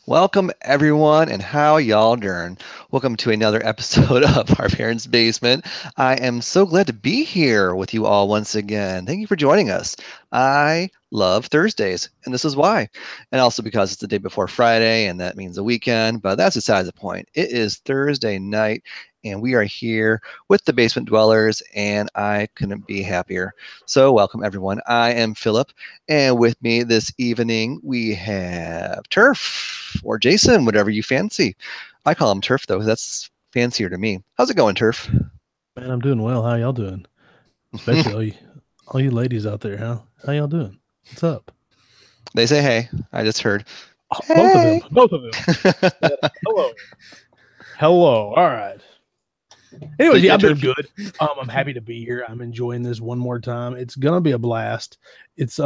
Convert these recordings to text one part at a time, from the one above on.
Welcome everyone, and how y'all doing? Welcome to another episode of Our Parents' Basement. I am so glad to be here with you all once again. Thank you for joining us. I love Thursdays, and this is why. And also because it's the day before Friday, and that means a weekend, but that's besides the point. It is Thursday night, and we are here with the Basement Dwellers, and I couldn't be happier. So welcome everyone. I am Philip. And with me this evening, we have Turf or Jason, whatever you fancy. I call him Turf, though. That's fancier to me. How's it going, Turf? Man, I'm doing well. How y'all doing? Especially all you ladies out there, huh? How y'all doing? What's up? They say hey. I just heard. Oh, both of them. Hey. Both of them. Hello. Hello. All right. Anyways, yeah, I'm doing good. I'm happy to be here. I'm enjoying this one more time. It's gonna be a blast. It's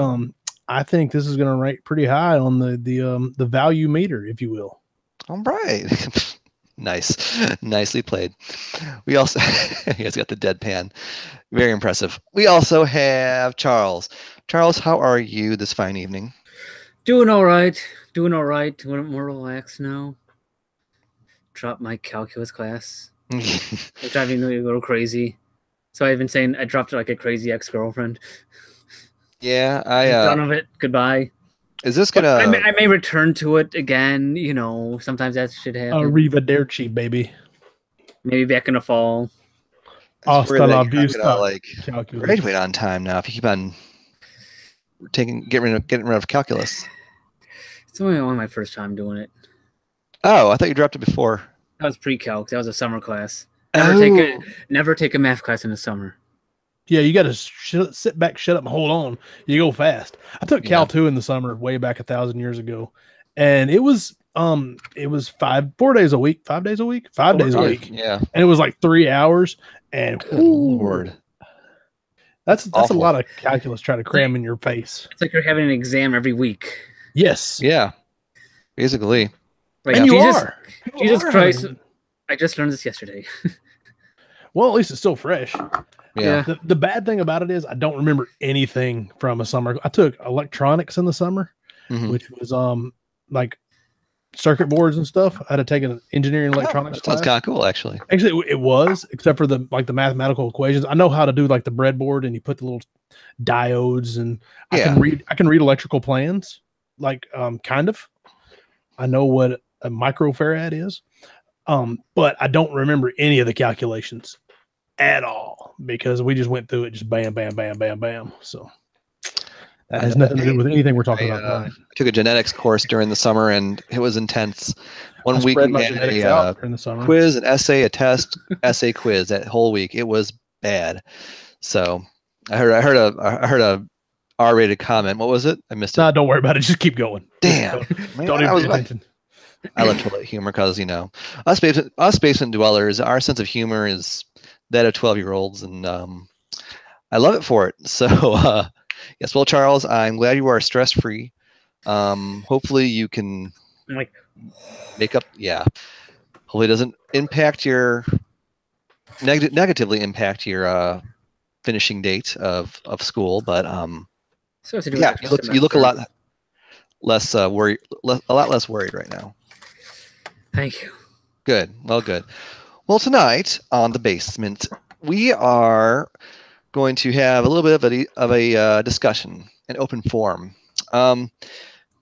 I think this is gonna rank pretty high on the value meter, if you will. All right. Nice. Nicely played. We also, he has got the deadpan. Very impressive. We also have Charles. Charles, how are you this fine evening? Doing all right. Doing all right. Doing more relaxed now. Dropped my calculus class. It's driving me a little crazy. So I've been saying I dropped it like a crazy ex-girlfriend. Yeah, I'm done of it. Goodbye. Is this gonna? I may return to it again. You know, sometimes that should happen. Arrivederci, baby. Maybe back in the fall. Hasta la vista. Like graduate on time now. If you keep on getting rid of calculus. It's only my first time doing it. Oh, I thought you dropped it before. That was pre-calc. That was a summer class. Never take a math class in the summer. Yeah, you got to sit back, shut up, and hold on. You go fast. I took Cal 2 in the summer, way back 1,000 years ago, and it was 4 days a week, 5 days a week, 5 days a week. Yeah, and it was like 3 hours. And Lord, that's a lot of calculus trying to cram in your face. It's like you're having an exam every week. Yes. Yeah. Basically. Like, and Jesus Christ! I just learned this yesterday. Well, at least it's still fresh. Yeah. The bad thing about it is I don't remember anything from a summer. I took electronics in the summer, which was like circuit boards and stuff. I had to take an engineering electronics class. Sounds kind of cool, actually. Actually, it was, except for the mathematical equations. I know how to do like the breadboard, and you put the little diodes, and I can read electrical plans, like kind of. I know what a microfarad is, but I don't remember any of the calculations at all because we just went through it just bam, bam, bam, bam, bam. So that has nothing to do with anything we're talking about tonight. I took a genetics course during the summer, and it was intense. One week we had a quiz, an essay, a test, essay, quiz that whole week. It was bad. So I heard a R-rated comment. What was it? I missed it. No, don't worry about it. Just keep going. Damn. Don't even pay attention. I love toilet humor because, us basement dwellers, our sense of humor is that of 12-year-olds, and I love it for it. So, yes, well, Charles, I'm glad you are stress-free. Hopefully you can make up. Yeah. Hopefully it doesn't impact your negatively impact your finishing date of school, but you look a lot less worried, a lot less worried right now. Thank you. Good. Well, good. Well, tonight on the basement, we are going to have a little bit of a discussion, an open forum.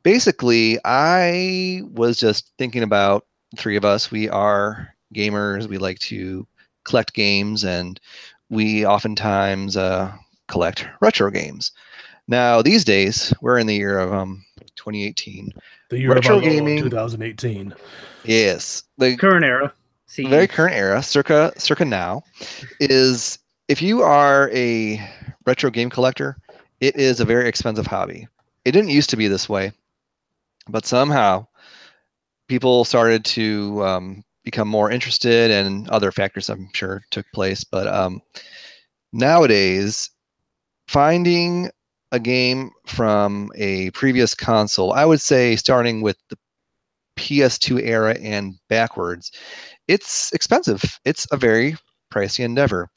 Basically, I was just thinking about the three of us. We are gamers. We like to collect games, and we oftentimes collect retro games. Now, these days, we're in the year of 2018. The year retro of gaming, 2018. Yes, the current era. Very current era, circa now, is if you are a retro game collector, it is a very expensive hobby. It didn't used to be this way, but somehow people started to become more interested, and other factors I'm sure took place. But nowadays, finding a game from a previous console, I would say starting with the PS2 era and backwards, it's expensive. It's a very pricey endeavor.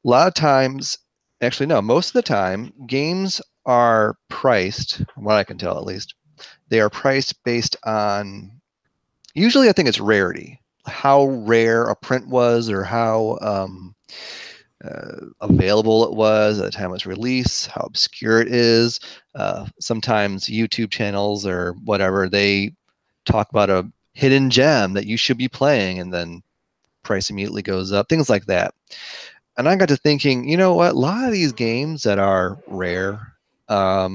A lot of times, actually no, most of the time, games are priced, from what I can tell at least, they are priced based on Usually I think it's rarity, how rare a print was or how available it was at the time it was released, how obscure it is. Sometimes YouTube channels or whatever, they talk about a hidden gem that you should be playing, and then price immediately goes up, things like that. And I got to thinking, you know what? A lot of these games that are rare, they're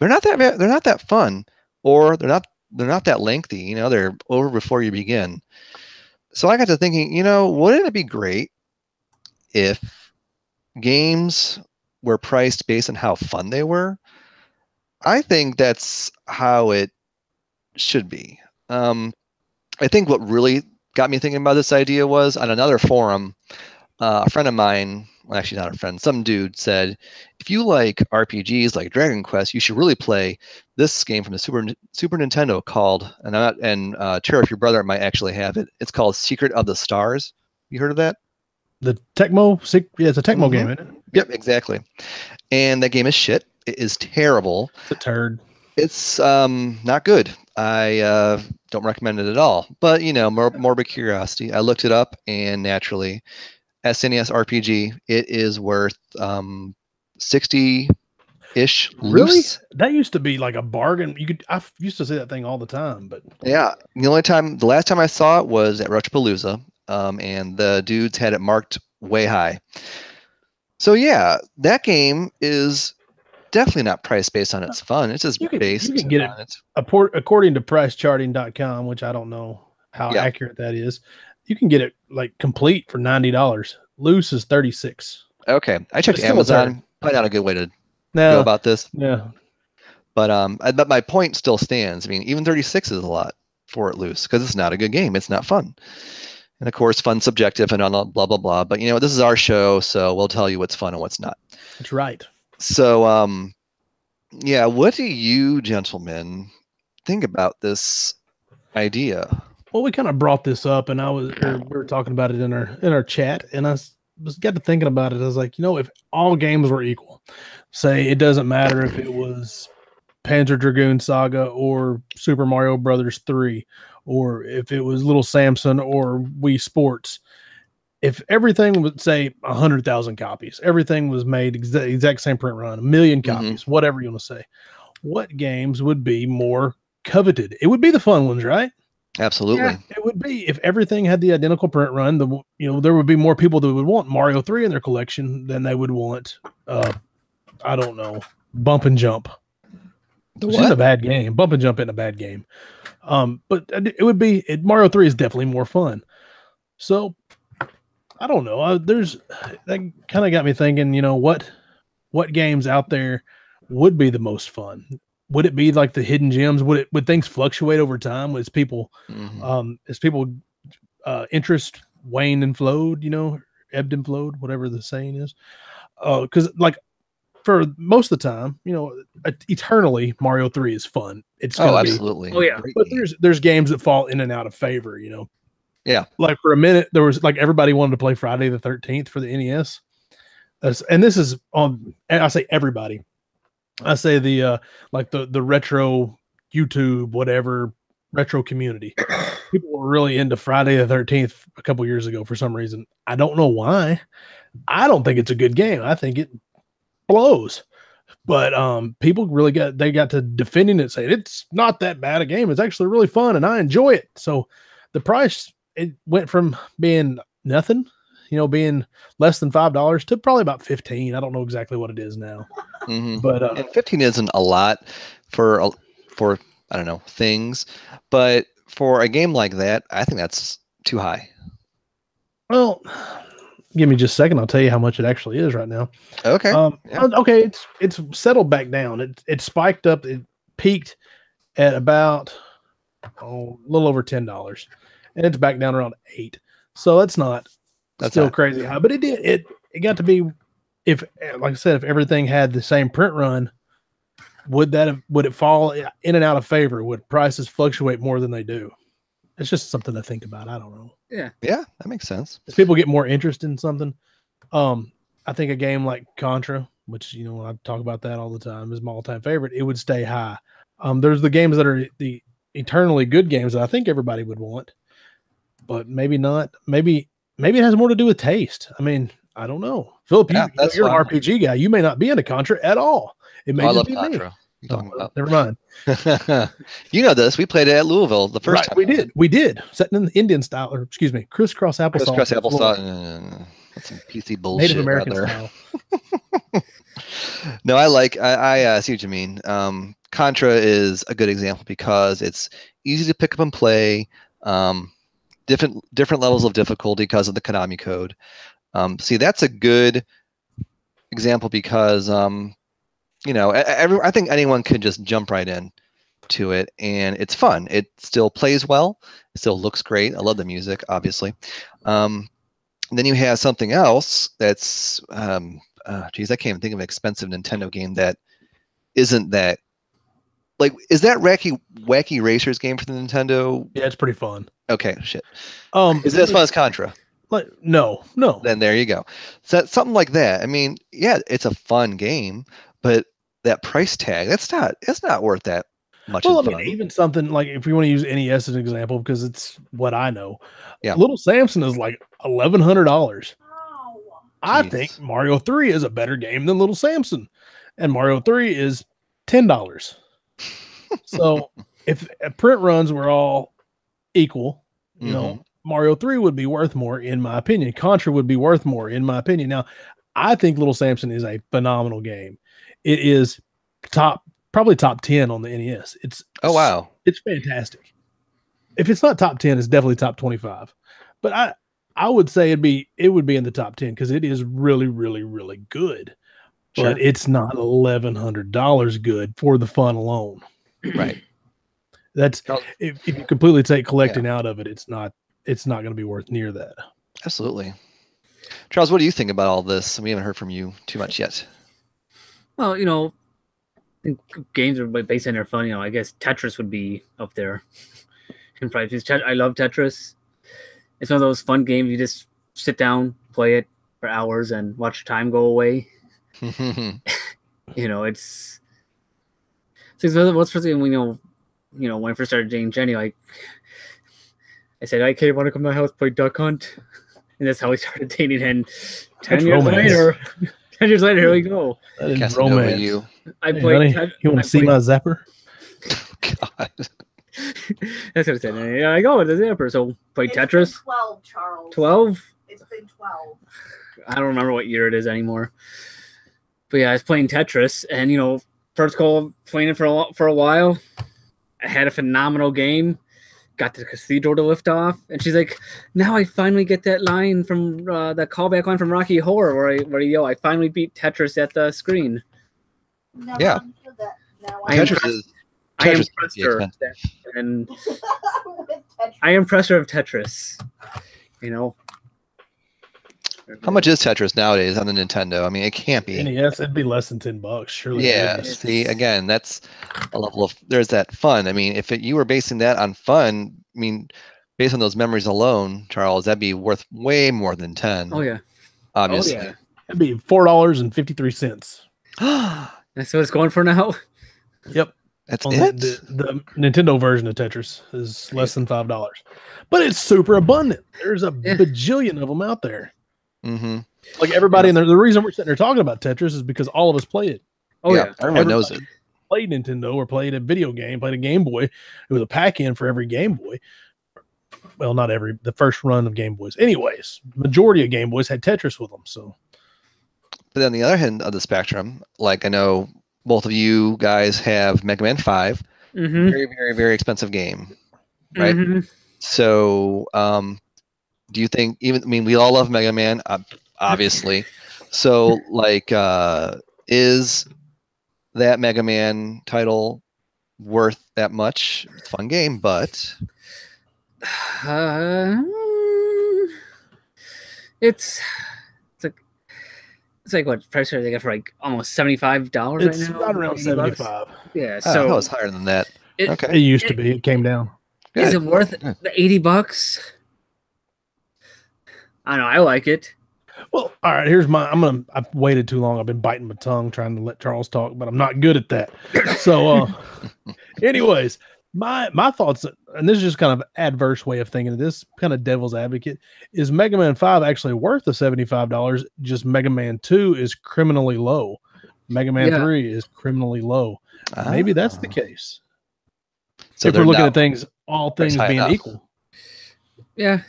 not that fun, or they're not that lengthy. You know, they're over before you begin. So I got to thinking, you know, wouldn't it be great if games were priced based on how fun they were? I think that's how it should be. I think what really got me thinking about this idea was on another forum, a friend of mine, well, actually not a friend, some dude said, if you like RPGs like Dragon Quest, you should really play this game from the Super Nintendo called, Tara, if your brother might actually have it, it's called Secret of the Stars. You heard of that? The Tecmo, yeah, it's a Tecmo game, isn't it? Yep, exactly. And that game is shit. It is terrible. It's a turd. It's not good. I don't recommend it at all. But, you know, morbid curiosity. I looked it up, and naturally, SNES RPG, it is worth 60-ish Really? loose. That used to be like a bargain. I used to see that thing all the time, but yeah, the last time I saw it was at Retropalooza, and the dudes had it marked way high. So yeah, that game is definitely not priced based on its fun. It's just based. You can get it according to pricecharting.com, which I don't know how accurate that is. You can get it like complete for $90. Loose is $36. Okay, I checked Amazon. Probably not a good way to go about this. Yeah, but my point still stands. I mean, even 36 is a lot for it loose because it's not a good game. It's not fun. And of course, fun's subjective and blah, blah, blah. But, you know, this is our show, so we'll tell you what's fun and what's not. That's right. So, yeah, what do you gentlemen think about this idea? Well, we kind of brought this up, and we were talking about it in our chat, and I got to thinking about it. I was like, you know, if all games were equal, say it doesn't matter if it was Panzer Dragoon Saga or Super Mario Brothers 3, or if it was Little Samson or Wii Sports, if everything would say 100,000 copies, everything was made exact same print run, 1 million copies, whatever you want to say, what games would be more coveted? It would be the fun ones, right? Absolutely. Yeah, it would be. If everything had the identical print run, there would be more people that would want Mario 3 in their collection than they would want I don't know, Bump and Jump. Which isn't a bad game. Bump and Jump isn't a bad game. But it would be Mario 3 is definitely more fun. So I don't know. That kind of got me thinking, you know, what games out there would be the most fun? Would it be like the hidden gems? Would things fluctuate over time? As people interest waned and flowed, you know, ebbed and flowed, whatever the saying is. Because like for most of the time, you know, eternally Mario 3 is fun. It's absolutely. But there's games that fall in and out of favor, you know. Yeah. Like for a minute, there was like everybody wanted to play Friday the 13th for the NES. And this is on, I say everybody. I say the retro YouTube, whatever retro community. People were really into Friday the 13th a couple years ago for some reason. I don't know why. I don't think it's a good game. I think it blows. But people really got to defending it, saying it's not that bad a game. It's actually really fun and I enjoy it. So the price, it went from being nothing, you know, being less than $5 to probably about 15. I don't know exactly what it is now. But and 15 isn't a lot for I don't know, things, but for a game like that, I think that's too high. Well, give me just a second. I'll tell you how much it actually is right now. Okay. Okay. It's settled back down. It spiked up. It peaked at about a little over $10, and it's back down around $8. So that's still crazy high, but it got to be, if, like I said, if everything had the same print run, would it fall in and out of favor? Would prices fluctuate more than they do? It's just something to think about. I don't know. Yeah, that makes sense. As people get more interest in something, I think a game like Contra, which, you know, I talk about that all the time, is my all-time favorite. It would stay high. There's the games that are the eternally good games that I think everybody would want, but maybe not. Maybe it has more to do with taste. I mean, I don't know. Philip, you're an RPG guy. You may not be into Contra at all. It may just be Contra. Me. Never mind. You know this. We played it at Louisville the first time. We did. Setting in the Indian style, or excuse me, crisscross applesauce. Crisscross applesauce. That's some PC bullshit. Native American style. No, I see what you mean. Contra is a good example because it's easy to pick up and play. Different levels of difficulty because of the Konami code. See, that's a good example because I think anyone could just jump right in to it, and it's fun. It still plays well. It still looks great. I love the music, obviously. Then you have something else that's, I can't even think of an expensive Nintendo game that isn't that. Like, is that Wacky Racers game for the Nintendo? Yeah, it's pretty fun. Okay, shit. Is it as fun as Contra? Like, no. Then there you go. So something like that. I mean, yeah, it's a fun game, but that price tag, it's not worth that much. Well, I mean, even something like, if we want to use NES as an example, because it's what I know. Yeah. Little Samson is like $1,100. I think Mario 3 is a better game than Little Samson, and Mario 3 is $10. So if print runs were all equal, you know, Mario 3 would be worth more, in my opinion. Contra would be worth more, in my opinion. Now, I think Little Samson is a phenomenal game. It is probably top 10 on the NES. It's fantastic. If it's not top 10, it's definitely top 25. But I would say it would be in the top 10 because it is really, really, really good. Sure. But it's not $1,100 good for the fun alone. Right. That's if you completely take collecting out of it, it's not going to be worth near that. Absolutely. Charles, what do you think about all this? We haven't heard from you too much yet. Well, I think games are based on their fun. I guess Tetris would be up there in price. I love Tetris. It's one of those fun games you just sit down, play it for hours, and watch time go away. It's what's first thing when I first started dating Jenny, like I said, "Okay, want to come to my house play Duck Hunt?" And that's how we started dating. And 10 years later, here we go. That is romance. I played. Honey, you want to see my zapper? God. That's what I said. Yeah, I go with the zapper. So played Tetris. 12, Charles. 12. It's been 12. I don't remember what year it is anymore. But yeah, I was playing Tetris, and first goal playing it for a while. I had a phenomenal game. Got the cathedral to lift off, and she's like, "Now I finally get that line from that callback line from Rocky Horror where you yell, I finally beat Tetris at the screen." No, yeah. I impressed her, and I impressed her of Tetris. How much is Tetris nowadays on the Nintendo? I mean, it can't be. NES, it'd be less than $10, surely. Yeah. See, again, that's a level of. There's that fun. I mean, if you were basing that on fun, I mean, based on those memories alone, Charles, that'd be worth way more than 10. Oh yeah. Obviously. Oh, yeah. It'd be $4.53. That's what it's going for now. Yep. That's it. The Nintendo version of Tetris is less than $5, but it's super abundant. There's a bajillion of them out there. Mm-hmm. Like everybody in there. The reason we're sitting there talking about Tetris is because all of us play it. Oh yeah, everyone knows it. Played Nintendo or played a video game, played a Game Boy. It was a pack-in for every Game Boy. Well, not every. The first run of Game Boys. Anyways, majority of Game Boys had Tetris with them. So, but on the other end of the spectrum, like I know both of you guys have Mega Man 5. Mm-hmm. Very, very, very expensive game, right? Mm-hmm. So, do you think we all love Mega Man, obviously. So, like, is that Mega Man title worth that much? It's a fun game, but it's like what price are they got for like almost $75 right now? Right around $75. Yeah, so it's higher than that. Okay, it used to be. It came down. Is it worth the $80? I don't know. I like it. Well, all right. I've waited too long. I've been biting my tongue trying to let Charles talk, but I'm not good at that. So, anyways, My thoughts, and this is just kind of adverse way of thinking of this, kind of devil's advocate, is Mega Man 5 actually worth the $75? Just Mega Man 2 is criminally low. Mega Man 3 is criminally low. Maybe that's the case. So if we're looking at things, all things being equal. Yeah.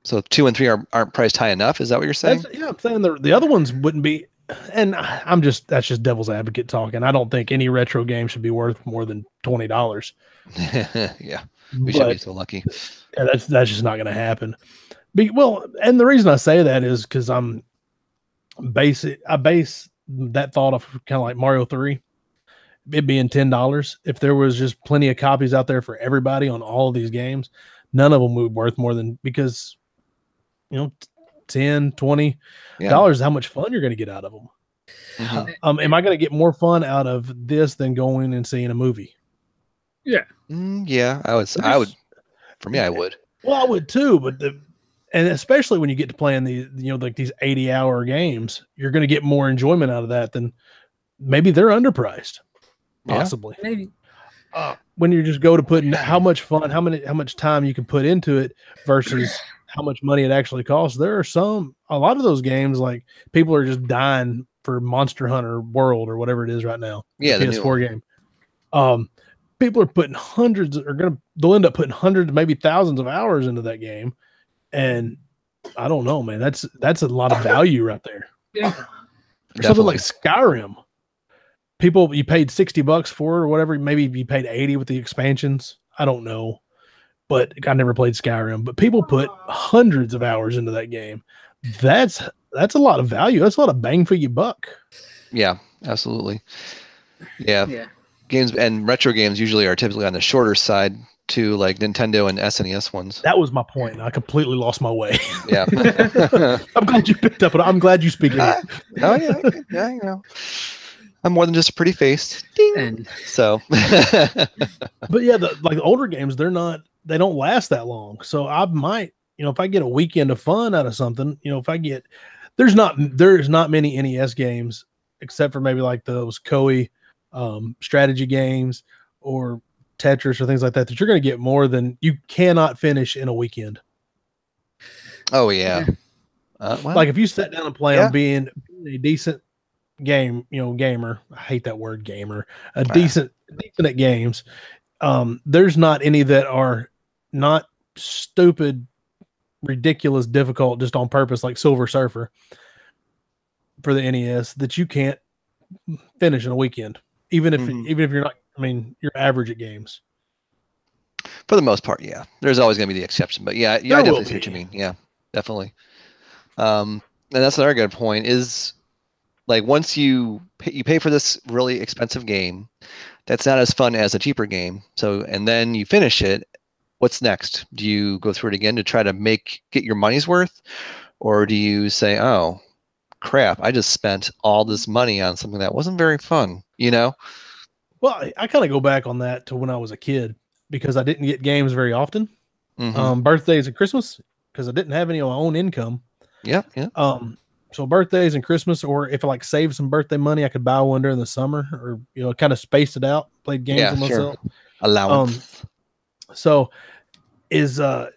So 2 and 3 aren't priced high enough. Is that what you're saying? I'm saying the other ones wouldn't be. And that's just devil's advocate talking. I don't think any retro game should be worth more than $20. Yeah, we should be so lucky. Yeah, that's just not going to happen. And the reason I say that is because I base that thought off kind of like Mario 3, it being $10. If there was just plenty of copies out there for everybody on all of these games, none of them would be worth more than, because $10, $20 is how much fun you're going to get out of them. Mm-hmm. Am I going to get more fun out of this than going and seeing a movie? Yeah. Yeah, I would. For me, I would. Well, I would too, and especially when you get to playing these, like these 80-hour games, you're going to get more enjoyment out of that than maybe they're underpriced. Possibly. Yeah, maybe. When you just go to put in how much fun, how much time you can put into it versus how much money it actually costs. There are a lot of those games, like people are just dying for Monster Hunter World or whatever it is right now. Yeah, the PS4 game. People are putting they'll end up putting hundreds, maybe thousands of hours into that game. And I don't know, man, that's a lot of value right there. Yeah. Something like Skyrim. You paid $60 for, or whatever. Maybe you paid $80 with the expansions. I don't know, but I never played Skyrim. But people put hundreds of hours into that game. That's a lot of value. That's a lot of bang for your buck. Yeah, absolutely. Yeah. Games and retro games usually are typically on the shorter side to like Nintendo and SNES ones. That was my point. I completely lost my way. Yeah. I'm glad you picked up. I'm glad you speak it. Oh yeah. Yeah, I'm more than just a pretty face. Ding. So, but yeah, the older games, they don't last that long. So I might, if I get a weekend of fun out of something, there's not many NES games except for maybe like those Koei strategy games or Tetris or things like that you're going to get more than you cannot finish in a weekend. Oh yeah. Like if you sat down and play on being a decent gamer. I hate that word, gamer. Decent at games. There's not any that are not stupid, ridiculous, difficult just on purpose, like Silver Surfer for the NES, that you can't finish in a weekend, even if you're not. I mean, you're average at games. For the most part, yeah. There's always going to be the exception, but yeah, I definitely see what you mean. Yeah, definitely. And that's another good point is, like, once you pay for this really expensive game, that's not as fun as a cheaper game. So, and then you finish it. What's next? Do you go through it again to try to get your money's worth, or do you say, "Oh, crap! I just spent all this money on something that wasn't very fun"? Well, I kind of go back on that to when I was a kid because I didn't get games very often. Mm-hmm. Birthdays and Christmas, because I didn't have any of my own income. Yeah. So birthdays and Christmas, or if I saved some birthday money, I could buy one during the summer, or kind of spaced it out, played games with myself. Sure. Allowance. So I just had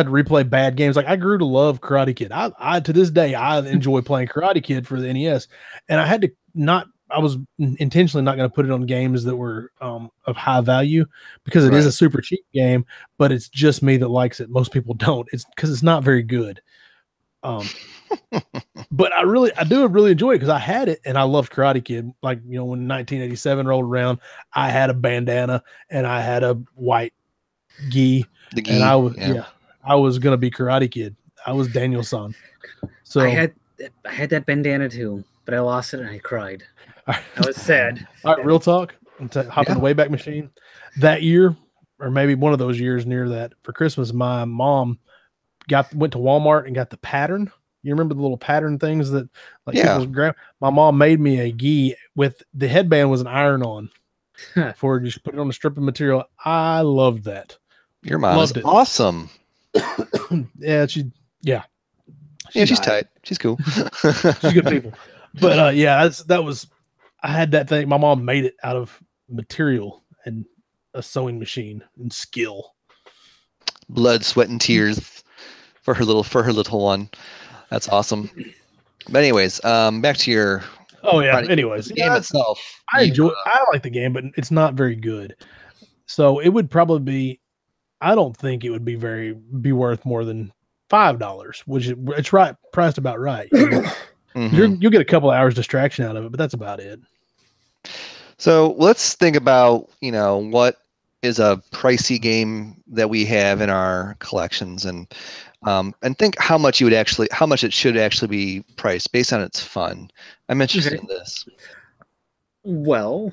to replay bad games. Like I grew to love Karate Kid. I to this day I enjoy playing Karate Kid for the NES, and I was intentionally not going to put it on games that were of high value because it is a super cheap game, but it's just me that likes it. Most people don't. It's because it's not very good. But I do really enjoy it because I had it and I loved Karate Kid. Like, when 1987 rolled around, I had a bandana and I had a white gi. The gi, and I was going to be Karate Kid. I was Daniel-san. So I had that bandana too, but I lost it and I cried. I was sad. All right, real talk. Hop in the Wayback Machine. That year, or maybe one of those years near that, for Christmas, my mom went to Walmart and got the pattern. You remember the little pattern things that people's my mom made me a gi with the headband was an iron on for you just put it on a strip of material. I loved that. Your mom is awesome. She's tight. She's cool. She's good people. But I had that thing. My mom made it out of material, and a sewing machine and skill. Blood, sweat, and tears for her little one. That's awesome. But anyways, back to your. Oh yeah. Anyways, the game itself. I like the game, but it's not very good. So it would probably be. I don't think it would be worth more than $5, which it's right priced about right. You know? You'll get a couple of hours distraction out of it, but that's about it. So let's think about what is a pricey game that we have in our collections, and think how much it should actually be priced based on its fun. I'm interested in this. Well,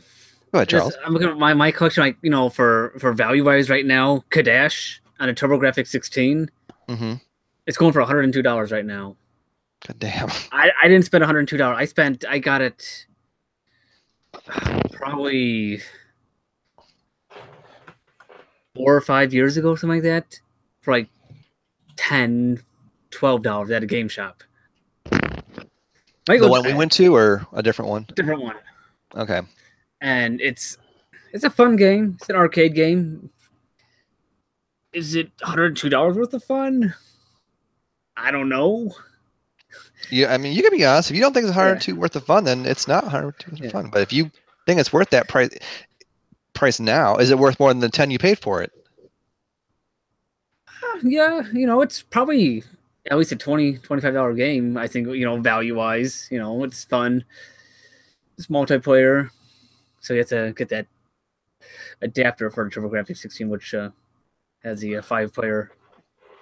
go ahead, Charles. I'm looking at my collection, like for value wise right now. Kadash on a TurboGrafx 16. It's going for $102 right now. God damn. I didn't spend $102. I got it probably 4 or 5 years ago, something like that, for like $10, $12 at a game shop. The one we went to, or a different one? Different one. Okay. And it's a fun game. It's an arcade game. Is it $102 worth of fun? I don't know. Yeah, I mean, you can be honest. If you don't think it's $102 worth of fun, then it's not $102 worth of fun. But if you think it's worth that price now, is it worth more than the $10 you paid for it? Yeah, it's probably at least a $20, $25 game. I think value wise, it's fun. It's multiplayer, so you have to get that adapter for the TurboGrafx 16, which has the 5-player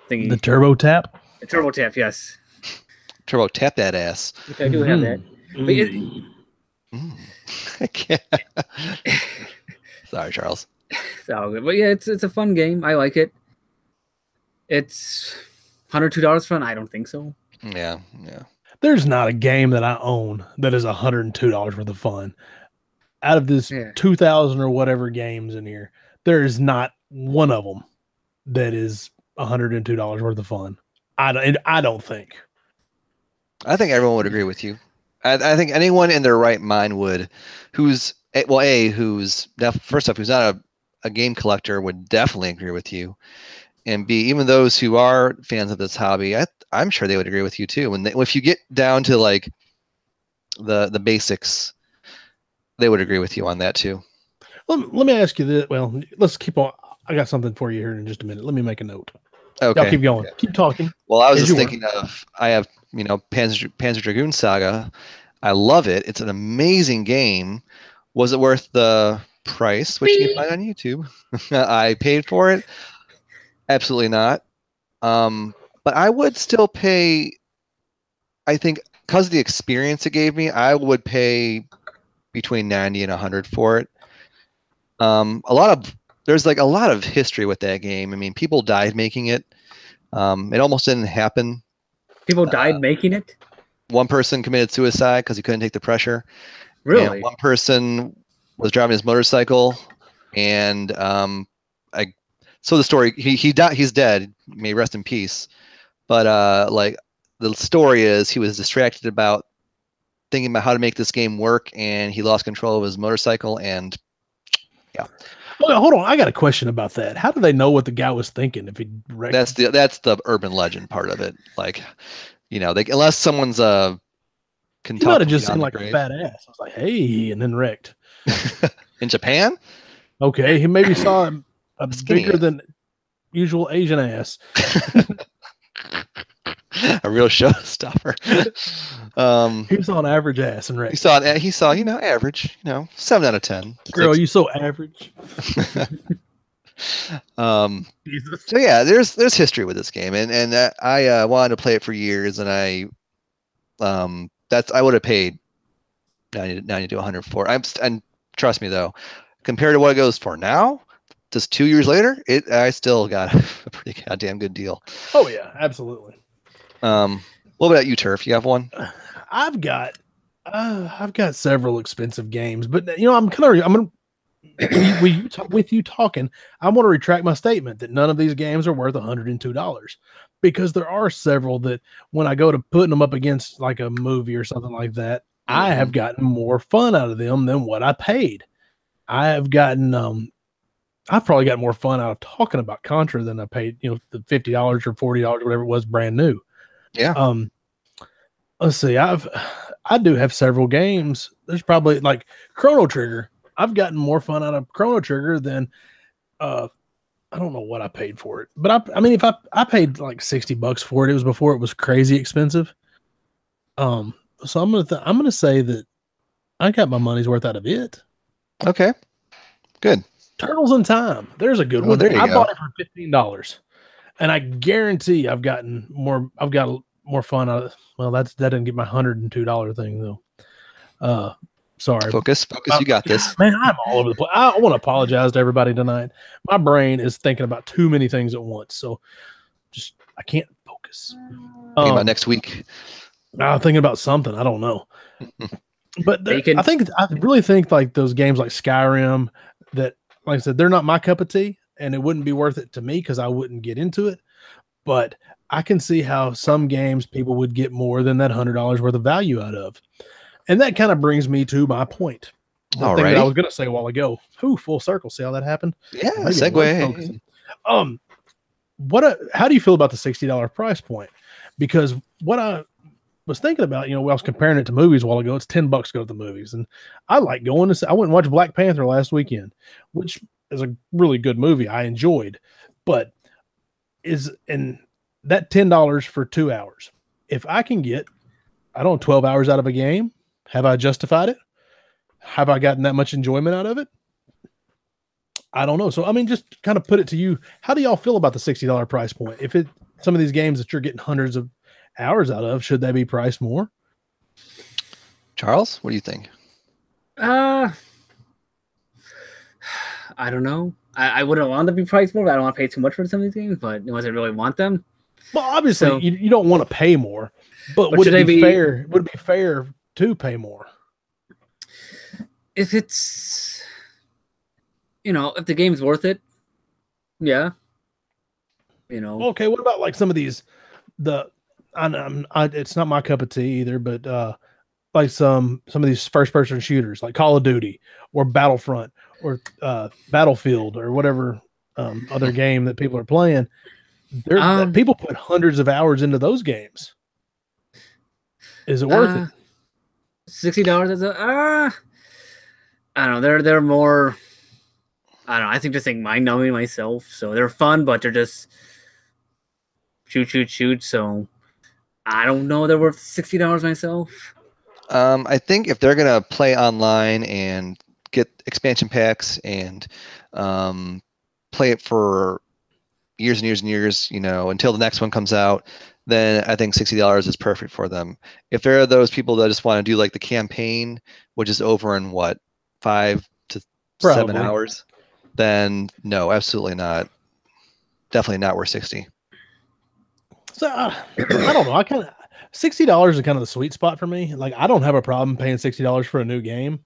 thingy. The Turbo Tap. The Turbo Tap, yes. Turbo Tap that ass. Which I do have that. I can't. Sorry, Charles. It's all good. But yeah, it's a fun game. I like it. It's $102 fun? I don't think so. Yeah. There's not a game that I own that is $102 worth of fun. Out of this 2,000 or whatever games in here, there is not one of them that is $102 worth of fun. I don't think. I think everyone would agree with you. I think anyone in their right mind would, who's first off, who's not a game collector, would definitely agree with you. And B, even those who are fans of this hobby, I'm sure they would agree with you too. If you get down to like the basics, they would agree with you on that too. Let me ask you this. Well, let's keep on. I got something for you here in just a minute. Let me make a note. Okay. Y'all keep going. Okay. Keep talking. Well, I was just thinking I have, Panzer Dragoon Saga. I love it. It's an amazing game. Was it worth the price, which you can find on YouTube? I paid for it. Absolutely not. But I would still pay, I think, because of the experience it gave me, I would pay between 90 and 100 for it. There's like a lot of history with that game. I mean, people died making it. It almost didn't happen. People died making it? One person committed suicide because he couldn't take the pressure. Really? And one person was driving his motorcycle, and so the story, he died. He's dead. May rest in peace. But like the story is, he was distracted about thinking about how to make this game work, and he lost control of his motorcycle. And yeah. Well, hold on, I got a question about that. How do they know what the guy was thinking if he wrecked? That's the urban legend part of it. Like, unless someone's he might have just seemed like a fat ass. I was like, hey, and then wrecked. In Japan? Okay, he maybe saw a bigger than usual Asian ass. A real showstopper. He saw an average ass and wrecked. He saw average, 7 out of 10. Girl, you so average. So yeah, there's history with this game, and I wanted to play it for years, and I would have paid 90 to 100 for it. And trust me though, compared to what it goes for now, just 2 years later, I still got a pretty goddamn good deal. Oh yeah, absolutely. What about you, Turf? You have one? I've got several expensive games, but I'm gonna with you talking, I want to retract my statement that none of these games are worth $102, because there are several that when I go to putting them up against like a movie or something like that, I have gotten more fun out of them than what I paid. I have gotten I've probably got more fun out of talking about Contra than I paid, the $50 or $40, whatever it was, brand new. Yeah. Let's see. I do have several games. There's probably like Chrono Trigger. I've gotten more fun out of Chrono Trigger than I don't know what I paid for it, but I mean, if I paid like $60 for it, it was before it was crazy expensive. So I'm gonna say that I got my money's worth out of it. Okay, good. Turtles in Time. There's a good one. There you I go. bought it for $15, and I guarantee I've got more fun out of. Well, that didn't get my $102 thing though. Sorry. Focus. You got this. Man, I'm all over the place. I want to apologize to everybody tonight. My brain is thinking about too many things at once, so I can't focus. Thinking about next week. I'm thinking about something. I don't know. But I really think like those games like Skyrim that, like I said, they're not my cup of tea, and it wouldn't be worth it to me because I wouldn't get into it. But I can see how some games people would get more than that $100 worth of value out of. And that kind of brings me to my point. The thing that I was going to say a while ago. Full circle. See how that happened? Yeah, segue. How do you feel about the $60 price point? Because what I was thinking about, I was comparing it to movies a while ago. It's $10 to go to the movies. And I like going to I went and watched Black Panther last weekend, which is a really good movie. I enjoyed. But that $10 for 2 hours. If I can get, 12 hours out of a game, have I justified it? Have I gotten that much enjoyment out of it? I don't know. So, I mean, just kind of put it to you. How do y'all feel about the $60 price point? If some of these games that you're getting hundreds of hours out of, should they be priced more? Charles, what do you think? I don't know. I wouldn't want them to be priced more. I don't want to pay too much for some of these games, but unless I really want them. Well, obviously, you don't want to pay more, but would it be fair? Would it be fair to pay more? If it's, if the game's worth it, yeah. Okay, what about like some of these, it's not my cup of tea either, but like some of these first-person shooters, like Call of Duty or Battlefront or Battlefield or whatever other game that people are playing. People put hundreds of hours into those games. Is it worth it? $60 is I don't know. They're more. I don't know. I think just like mind numbing myself. So they're fun, but they're just shoot. So I don't know. They're worth $60 myself. I think if they're gonna play online and get expansion packs and play it for years and years and years, until the next one comes out, then I think $60 is perfect for them. If there are those people that just want to do like the campaign, which is over in 5 to 7 hours, then no, absolutely not. Definitely not worth 60. So I don't know. $60 is kind of the sweet spot for me. Like I don't have a problem paying $60 for a new game.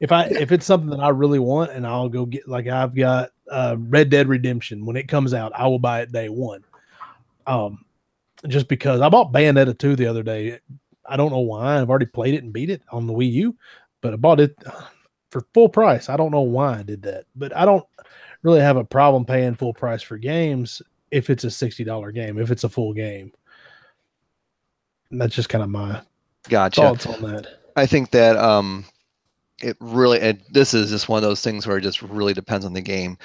If it's something that I really want and I'll go get, like I've got Red Dead Redemption, when it comes out, I will buy it day one. Just because I bought Bayonetta 2 the other day. I don't know why. I've already played it and beat it on the Wii U, but I bought it for full price. I don't know why I did that, but I don't really have a problem paying full price for games if it's a $60 game, if it's a full game. And that's just kind of my thoughts on that. I think that this is just one of those things where it just really depends on the game.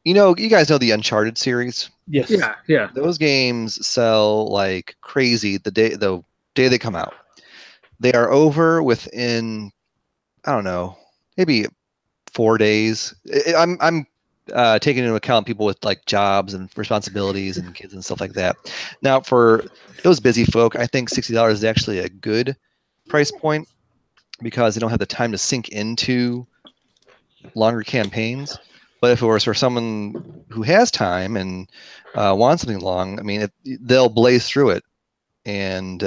You guys know the Uncharted series? Yes. Yeah. Those games sell like crazy the day they come out. They are over within, I don't know, maybe 4 days. I'm taking into account people with like jobs and responsibilities and kids and stuff like that. Now, for those busy folk, I think $60 is actually a good price point because they don't have the time to sink into longer campaigns. But if it was for someone who has time and wants something long, I mean, they'll blaze through it and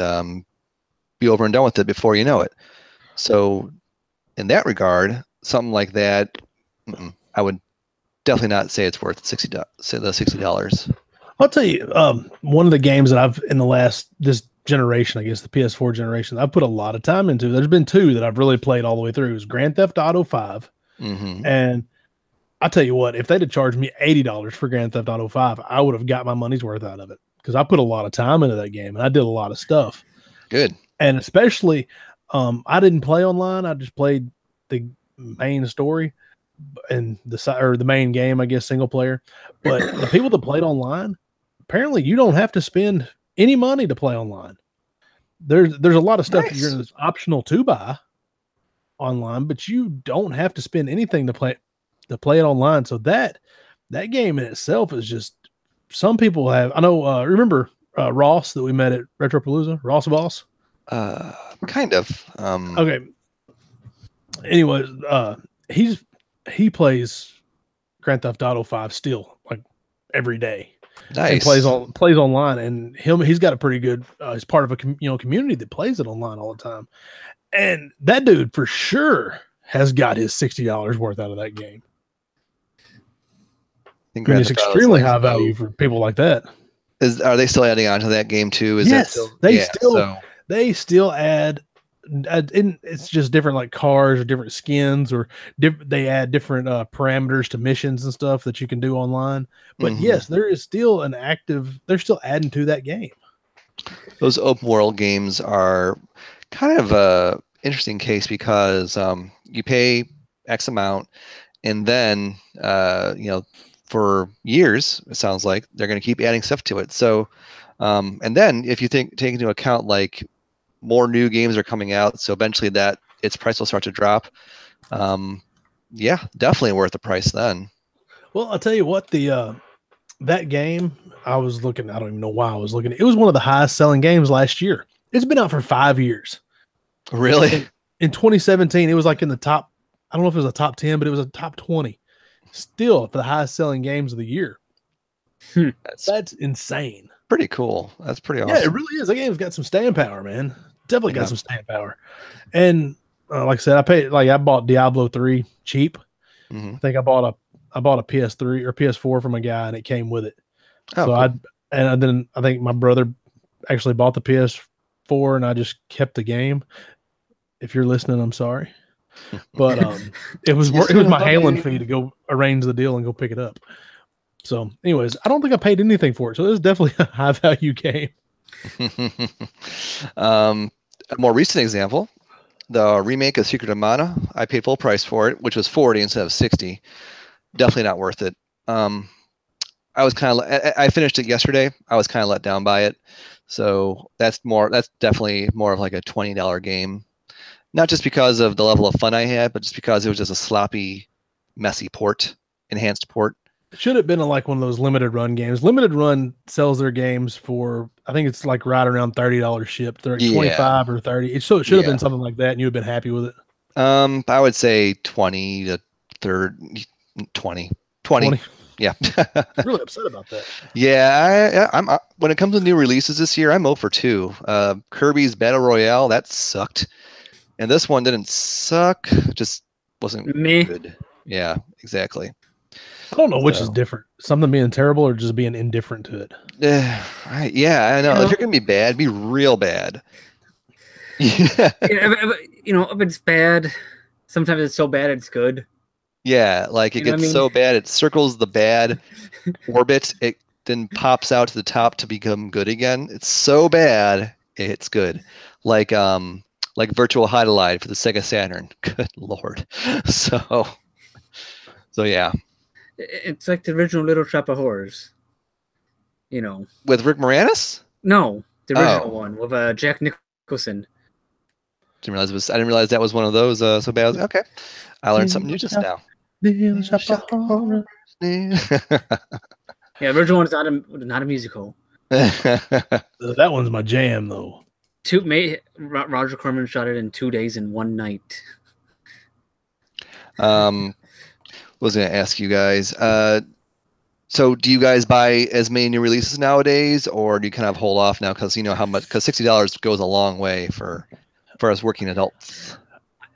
be over and done with it before you know it. So in that regard, something like that, I would definitely not say it's worth $60. I'll tell you, one of the games that I've in this generation, I guess the PS4 generation, I've put a lot of time into. There's been 2 that I've really played all the way through. It was Grand Theft Auto 5 and I tell you what, if they'd have charged me $80 for Grand Theft Auto 5, I would have got my money's worth out of it because I put a lot of time into that game and I did a lot of stuff. Good. And especially, I didn't play online. I just played the main story and the main game, I guess, single player. But the people that played online, apparently, you don't have to spend any money to play online. There's a lot of stuff that's optional to buy online, but you don't have to spend anything to play it online. So that game in itself is just, some people have. I know. Remember Ross that we met at Retropalooza? Ross Boss. Kind of. Okay. Anyway, he plays Grand Theft Auto 5 still, like, every day. Nice. And plays online, and he's got a pretty good. He's part of a community that plays it online all the time, and that dude for sure has got his $60 worth out of that game. I mean, it's extremely high value for people like that. Are they still adding on to that game too? Yes, they still add. And it's just different, like cars or different skins, or they add different parameters to missions and stuff that you can do online. But yes, there is still they're still adding to that game. Those open world games are kind of a interesting case because you pay X amount, and then for years it sounds like they're going to keep adding stuff to it. So and then if you take into account like more new games are coming out, so eventually its price will start to drop. Yeah, definitely worth the price then. Well, I'll tell you what, that game I was looking, I don't even know why I was looking. It was one of the highest selling games last year. It's been out for 5 years. Really? In 2017, it was like in the top, I don't know if it was a top 10, but it was a top 20. Still for the highest selling games of the year. That's insane. Pretty cool. That's pretty awesome. Yeah, it really is. That game's got some staying power, man. Definitely got some staying power. And like I said, I bought Diablo 3 cheap. I think I bought a PS3 or PS4 from a guy, and it came with it. Oh, so cool. Then I think my brother actually bought the PS4, and I just kept the game. If you're listening, I'm sorry, but it was my handling fee to go arrange the deal and go pick it up. So, anyways, I don't think I paid anything for it. So, it was definitely a high value game. A more recent example, the remake of Secret of Mana. I paid full price for it, which was $40 instead of $60. Definitely not worth it. I finished it yesterday. I was kind of let down by it. So that's definitely more of like a $20 game. Not just because of the level of fun I had, but just because it was just a sloppy, messy enhanced port. Should have been like one of those limited run games. Limited Run sells their games for, I think it's like right around $30 shipped. They're like 25 or 30. It should have been something like that, and you'd have been happy with it. I would say 20 to 30, 20. Yeah. I'm really upset about that. Yeah, I'm when it comes to new releases this year, I'm 0 for 2. Kirby's Battle Royale, that sucked. And this one didn't suck, just wasn't good. Yeah, exactly. I don't know which is different. Something being terrible or just being indifferent to it. Yeah, I know. If you're going to be bad, be real bad. Yeah. If it's bad, sometimes it's so bad it's good. Yeah, like it gets so bad, it circles the bad orbit, it then pops out to the top to become good again. It's so bad, it's good. Like Virtual Hide-A-Lide for the Sega Saturn. Good Lord. So yeah. It's like the original Little Shop of Horrors. With Rick Moranis? No, the original one with Jack Nicholson. I didn't realize that was one of those. So bad. Okay, I learned something new just now. Little Shop of Horrors. Yeah, the original one's not a musical. That one's my jam, though. Roger Corman shot it in 2 days and 1 night. Was going to ask you guys. So do you guys buy as many new releases nowadays, or do you kind of hold off now because you know how much? Because $60 goes a long way for us working adults.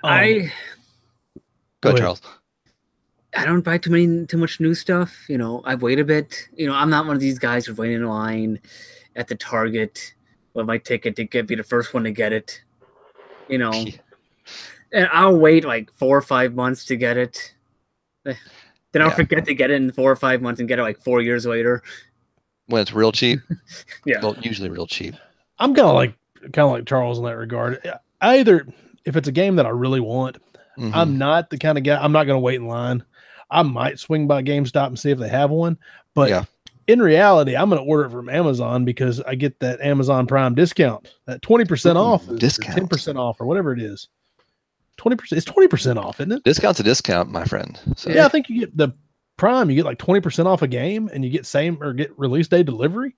Go ahead, Charles. I don't buy too much new stuff. I wait a bit. I'm not one of these guys who's waiting in line at the Target with my ticket to be the first one to get it. And I'll wait like 4 or 5 months to get it. Then I'll forget to get it in 4 or 5 months and get it like 4 years later. When it's real cheap. Yeah. Well, usually real cheap. I'm kind of like Charles in that regard. If it's a game that I really want, I'm not the kind of guy. I'm not going to wait in line. I might swing by GameStop and see if they have one, but in reality, I'm going to order it from Amazon because I get that Amazon Prime discount, that 20% off, discount, 10% off, or whatever it is. 20%. It's 20% off, isn't it? Discount's a discount, my friend. So. Yeah, I think you get the Prime. You get like 20% off a game, and you get get release day delivery.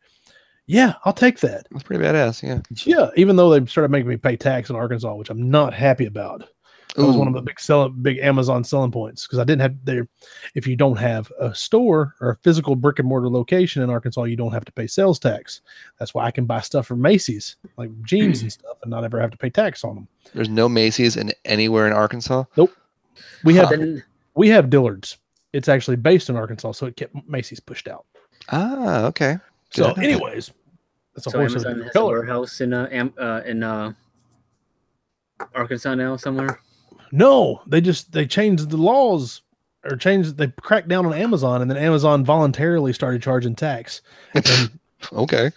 Yeah, I'll take that. That's pretty badass. Yeah. Yeah, even though they started making me pay tax in Arkansas, which I'm not happy about. That was one of the big Amazon selling points because I didn't have there. If you don't have a store or a physical brick and mortar location in Arkansas, you don't have to pay sales tax. That's why I can buy stuff from Macy's, like jeans and stuff, and not ever have to pay tax on them. There's no Macy's anywhere in Arkansas. Nope. We have Dillard's. It's actually based in Arkansas, so it kept Macy's pushed out. Ah, okay. So, anyways, that's a horse Amazon has a warehouse in Arkansas now somewhere. No, they changed the laws they cracked down on Amazon, and then Amazon voluntarily started charging tax. Okay.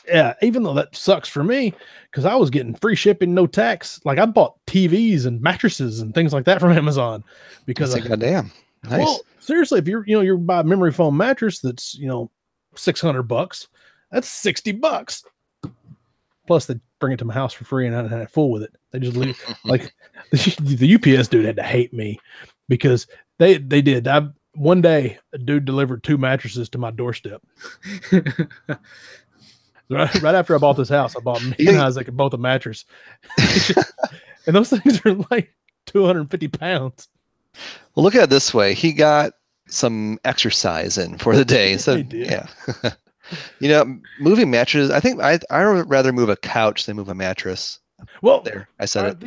Yeah, even though that sucks for me because I was getting free shipping, no tax. Like I bought TVs and mattresses and things like that from Amazon because goddamn. Nice. Well, seriously, if you're buy a memory foam mattress that's $600, that's $60. Plus, they bring it to my house for free, and I didn't have fool with it. They just leave. Like the UPS dude had to hate me because they did. One day, a dude delivered 2 mattresses to my doorstep. Right after I bought this house, I bought me and Isaac both a mattress, and those things are like 250 pounds. Well, look at it this way: he got some exercise in for the day. So yeah. Moving mattresses, I think I would rather move a couch than move a mattress. Well, there, I said it.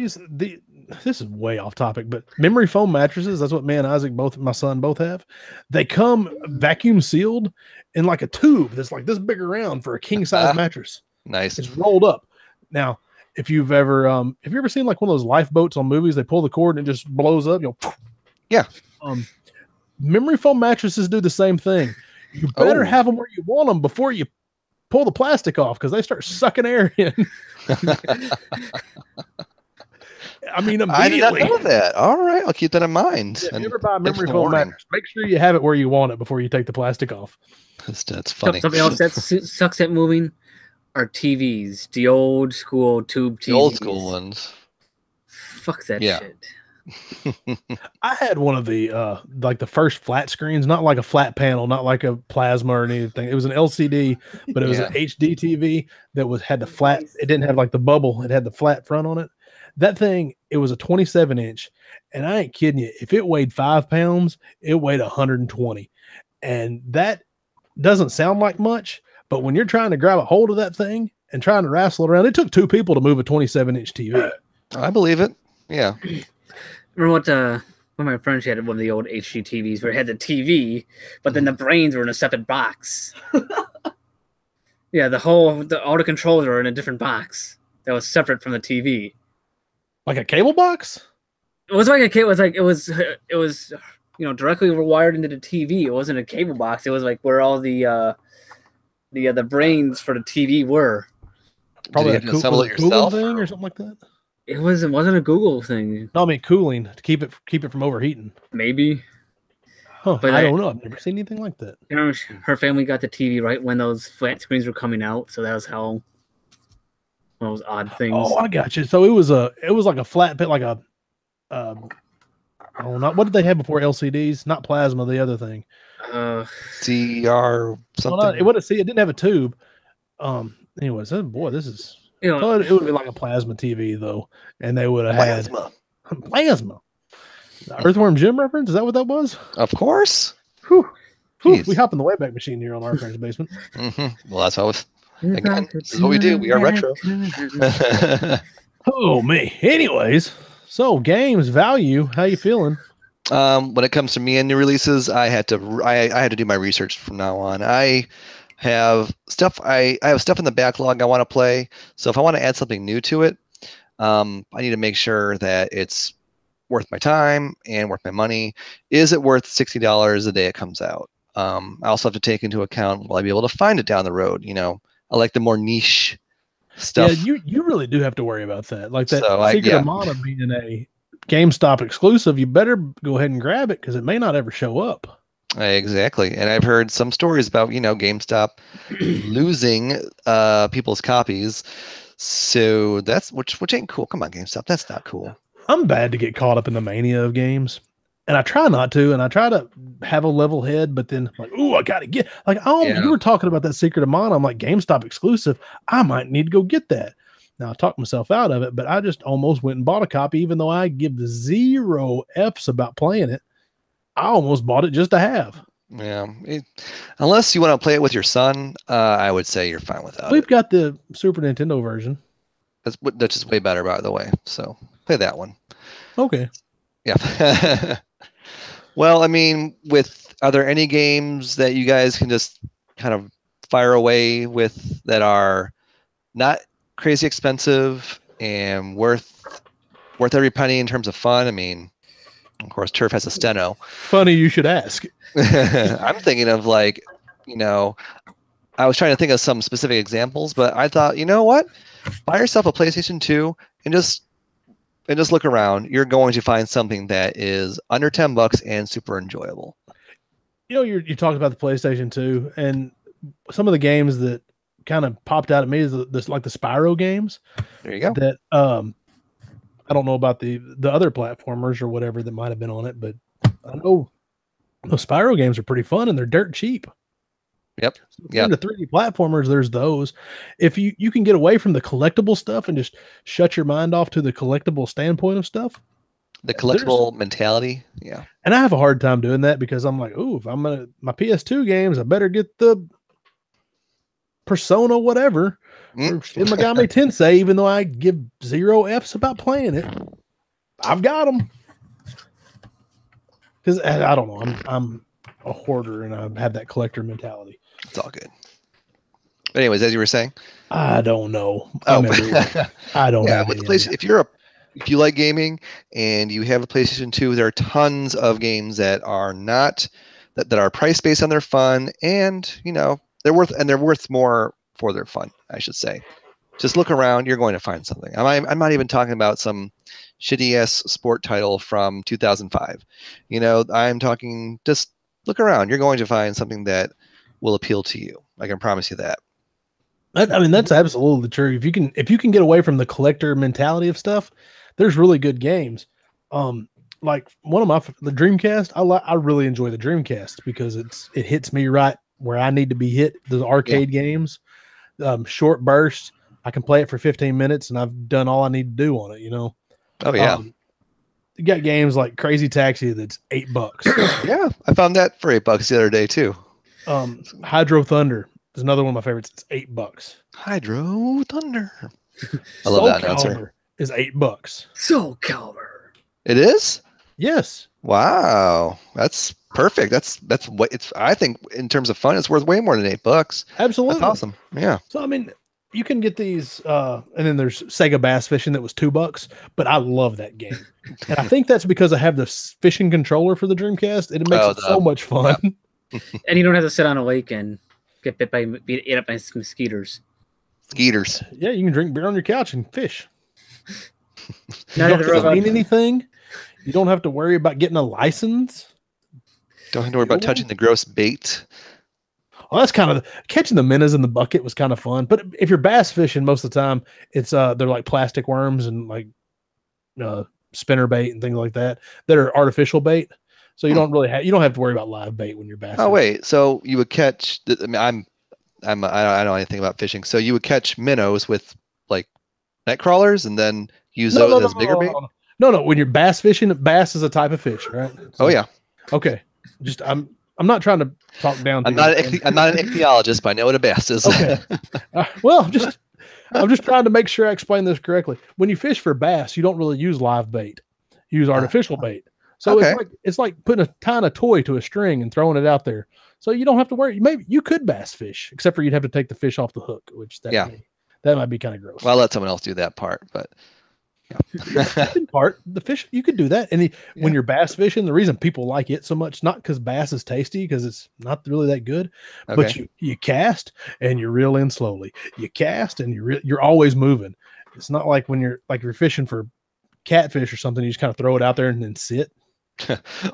This is way off topic, but memory foam mattresses, that's what me and Isaac my son both have. They come vacuum sealed in like a tube that's like this big around for a king size mattress. Nice. It's rolled up. Now, if you've ever seen like one of those lifeboats on movies, they pull the cord and it just blows up, Yeah. Memory foam mattresses do the same thing. You better have them where you want them before you pull the plastic off because they start sucking air in. I mean, immediately. I did not know that. All right, I'll keep that in mind. Yeah, if you ever buy a memory foam mattress, make sure you have it where you want it before you take the plastic off. That's funny. Something else that sucks at moving are TVs, the old school tube TVs. The old school ones. Fuck that shit. I had one of the like the first flat screens, not like a flat panel, not like a plasma or anything. It was an LCD, but it was an HD TV that had the flat. It didn't have like the bubble. It had the flat front on it. That thing, it was a 27-inch, and I ain't kidding you. If it weighed 5 pounds, it weighed 120, and that doesn't sound like much. But when you're trying to grab a hold of that thing and trying to wrestle it around, it took 2 people to move a 27-inch TV. I believe it. Yeah. Remember what one of my friends had one of the old HD TVs where it had the TV, but then the brains were in a separate box. Yeah, all the controls were in a different box that was separate from the TV. Like a cable box? It was like a cable. It was directly wired into the TV. It wasn't a cable box. It was like where all the brains for the TV were. Probably a cooling thing or something like that. It wasn't a Google thing. No, I mean cooling to keep it from overheating. Maybe. Huh, but I don't know. I've never seen anything like that. Her family got the TV right when those flat screens were coming out, so that was how one of those odd things. Oh, I got you. So it was like a flat bit, like a what did they have before LCDs? Not plasma, the other thing. CR something. Well, it didn't have a tube. Anyways, this is. It would be like a plasma TV though, and they would have had plasma. The Earthworm Jim reference? Is that what that was? Of course. Whew. We hop in the Wayback Machine here on our friend's basement. Mm-hmm. Well, that's always again. This is what we do. We are retro. Oh me. Anyways, so games value. How you feeling? When it comes to me and new releases, I had to do my research from now on. I have stuff in the backlog I want to play. So if I want to add something new to it, I need to make sure that it's worth my time and worth my money? Is it worth $60 a day it comes out? I also have to take into account, will I be able to find it down the road? I like the more niche stuff. Yeah, you really do have to worry about that. Like that So Secret of Mana being a GameStop exclusive, you better go ahead and grab it because it may not ever show up. Exactly. And I've heard some stories about, GameStop losing people's copies. So that's which ain't cool. Come on, GameStop. That's not cool. I'm bad to get caught up in the mania of games. And I try not to, and I try to have a level head, but then like, ooh, I gotta get you were talking about that Secret of Mana. I'm like, GameStop exclusive. I might need to go get that. Now I talked myself out of it, but I just almost went and bought a copy, even though I give 0 F's about playing it. I almost bought it just to have. Yeah. Unless you want to play it with your son, I would say you're fine without it. We've got the Super Nintendo version. That's just way better, by the way. So play that one. Okay. Yeah. Well, I mean, are there any games that you guys can just kind of fire away with that are not crazy expensive and worth every penny in terms of fun? I mean, of course, Turf has a steno. Funny you should ask. I'm thinking of I was trying to think of some specific examples, but I thought, you know what? Buy yourself a PlayStation 2 and just look around. You're going to find something that is under $10 and super enjoyable. You talked about the PlayStation 2, and some of the games that kind of popped out at me is like the Spyro games. There you go. That I don't know about the other platformers or whatever that might have been on it, but I know those Spyro games are pretty fun and they're dirt cheap. Yep. Yeah. The 3D platformers, there's those. If you can get away from the collectible stuff and just shut your mind off to the collectible standpoint of stuff. The collectible mentality. Yeah. And I have a hard time doing that because I'm like, ooh, if I'm my PS2 games, I better get the Persona whatever or Shin Megami Tensei, even though I give 0 F's about playing it. I've got them. Because I don't know, I'm a hoarder and I have that collector mentality. It's all good. But anyways, as you were saying, I don't know. Oh, I don't know. Yeah, with the place, if you like gaming and you have a PlayStation 2, there are tons of games that are not that are priced based on their fun, and they're worth more for their fun, I should say. Just look around, you're going to find something. I'm not even talking about some shitty ass sport title from 2005. I'm talking, just look around. You're going to find something that will appeal to you. I can promise you that. I mean, that's absolutely true. If you can get away from the collector mentality of stuff, there's really good games. Like one of the Dreamcast, I really enjoy the Dreamcast because it hits me right where I need to be hit. The arcade games, short bursts. I can play it for 15 minutes and I've done all I need to do on it. Oh yeah. You got games like Crazy Taxi that's $8. Yeah, I found that for $8 the other day too. Hydro Thunder is another one of my favorites. It's $8. Hydro Thunder. I love that announcer. Is $8. Soul Calibur. It is? Yes. Wow, that's perfect. That's what it's. I think in terms of fun, it's worth way more than $8. Absolutely, that's awesome. Yeah. So I mean, you can get these, and then there's Sega Bass Fishing that was $2, but I love that game, and I think that's because I have the fishing controller for the Dreamcast, and it makes it so much fun. Yeah. And you don't have to sit on a lake and get bit by mosquitoes. Skeeters. Yeah, you can drink beer on your couch and fish. You don't have to mean anything. You don't have to worry about getting a license. Don't have to worry about touching the gross bait. Well, that's kind of catching the minnows in the bucket was kind of fun. But if you're bass fishing, most of the time it's they're like plastic worms and like spinner bait and things like that are artificial bait. So you don't have to worry about live bait when you're bass fishing. Wait, so you would catch? I mean, I don't know anything about fishing. So you would catch minnows with like net crawlers and then use those as bigger bait. No. When you're bass fishing, bass is a type of fish, right? So, oh yeah. Okay. Just I'm not trying to talk down. I'm not an ichthyologist, but I know what a bass is. Okay. Well, I'm just trying to make sure I explain this correctly. When you fish for bass, you don't really use live bait. You use artificial bait. So it's like tying a toy to a string and throwing it out there. So you don't have to worry. Maybe you could bass fish, except for you'd have to take the fish off the hook, which that might be kind of gross. Well, I'll let someone else do that part, but In part, the fish you could do that, and when you're bass fishing, the reason people like it so much, not because bass is tasty, because it's not really that good, but you cast and you reel in slowly. You cast and you're always moving. It's not like when you're fishing for catfish or something, you just kind of throw it out there and then sit.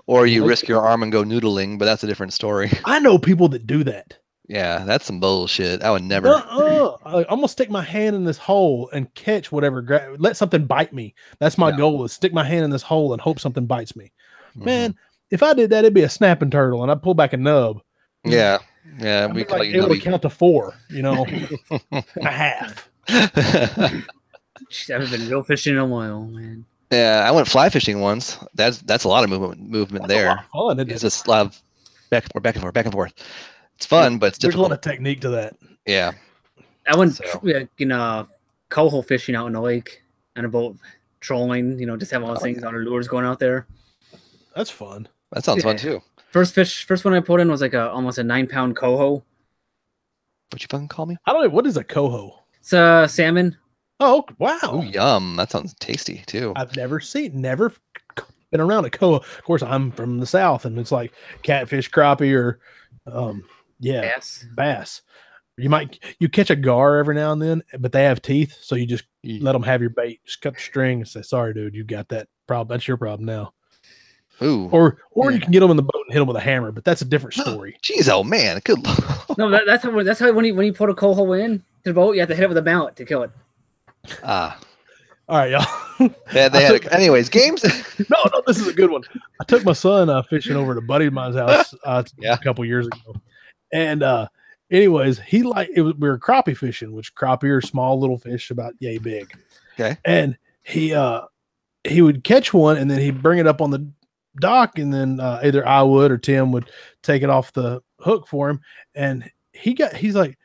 Or you risk your arm and go noodling, but that's a different story. I know people that do that. Yeah, that's some bullshit. I would never. I'm gonna stick my hand in this hole and catch whatever. Let something bite me. That's my goal: is stick my hand in this hole and hope something bites me. Man, if I did that, it'd be a snapping turtle, and I'd pull back a nub. Yeah, I'd be like able to count to 4. A half. I haven't been real fishing in a while, man. Yeah, I went fly fishing once. That's a lot of movement there. A lot of fun, isn't it? It's just a lot of back and forth. It's fun, but it's difficult. There's a lot of technique to that. Yeah. I went coho fishing out in the lake on a boat, trolling, just have all those things, all the lures going out there. That's fun. That sounds fun too. First one I put in was like almost a 9-pound coho. What'd you fucking call me? I don't know. What is a coho? It's salmon. Oh, wow. Ooh, yum. That sounds tasty too. I've never been around a coho. Of course, I'm from the South, and it's like catfish, crappie, or bass. You catch a gar every now and then, but they have teeth, so you just let them have your bait. Just cut the string and say, "Sorry, dude, you got that problem. That's your problem now." Ooh. Or you can get them in the boat and hit them with a hammer, but that's a different story. Jeez, oh man, good. No, that's how when you put a coho in to the boat, you have to hit it with a mallet to kill it. All right, y'all. Anyways, games. No, this is a good one. I took my son fishing over at a buddy of mine's house a couple years ago, and anyways, we were crappie fishing, which crappie are small little fish about yay big. Okay, and he would catch one, and then he'd bring it up on the dock, and then either I would or Tim would take it off the hook for him, and he's like,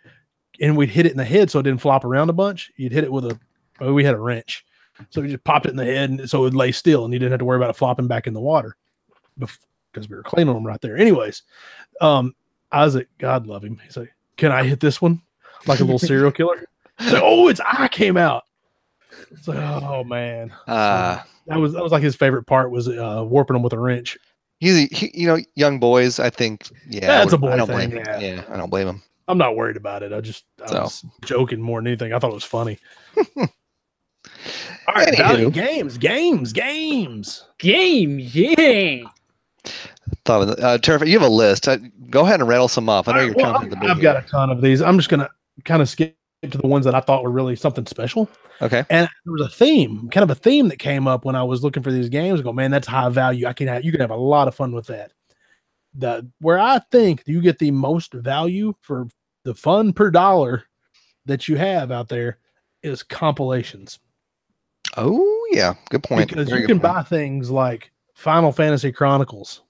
and we'd hit it in the head so it didn't flop around a bunch. You'd hit it with we had a wrench. So we just popped it in the head, and so it would lay still, and you didn't have to worry about it flopping back in the water because we were cleaning them right there. Anyways, Isaac, God love him. He's like, "Can I hit this one like a little serial killer?" He's like, "Oh, its eye came out." It's like, oh man, that was like his favorite part was warping them with a wrench. Young boys, I think. Yeah, that's a boy I don't thing. blame him. Yeah, I don't blame him. I'm not worried about it. I was joking more than anything. I thought it was funny. All right, games. Yeah. Terrific. You have a list. Go ahead and rattle some off. I know you're counting the big. I've got a ton of these. I'm just gonna kind of skip to the ones that I thought were really something special. Okay. And there was kind of a theme that came up when I was looking for these games. I go, man, that's high value. You can have a lot of fun with that. Where I think you get the most value for the fun per dollar that you have out there is compilations. Oh yeah, good point. Because you can buy things like Final Fantasy Chronicles,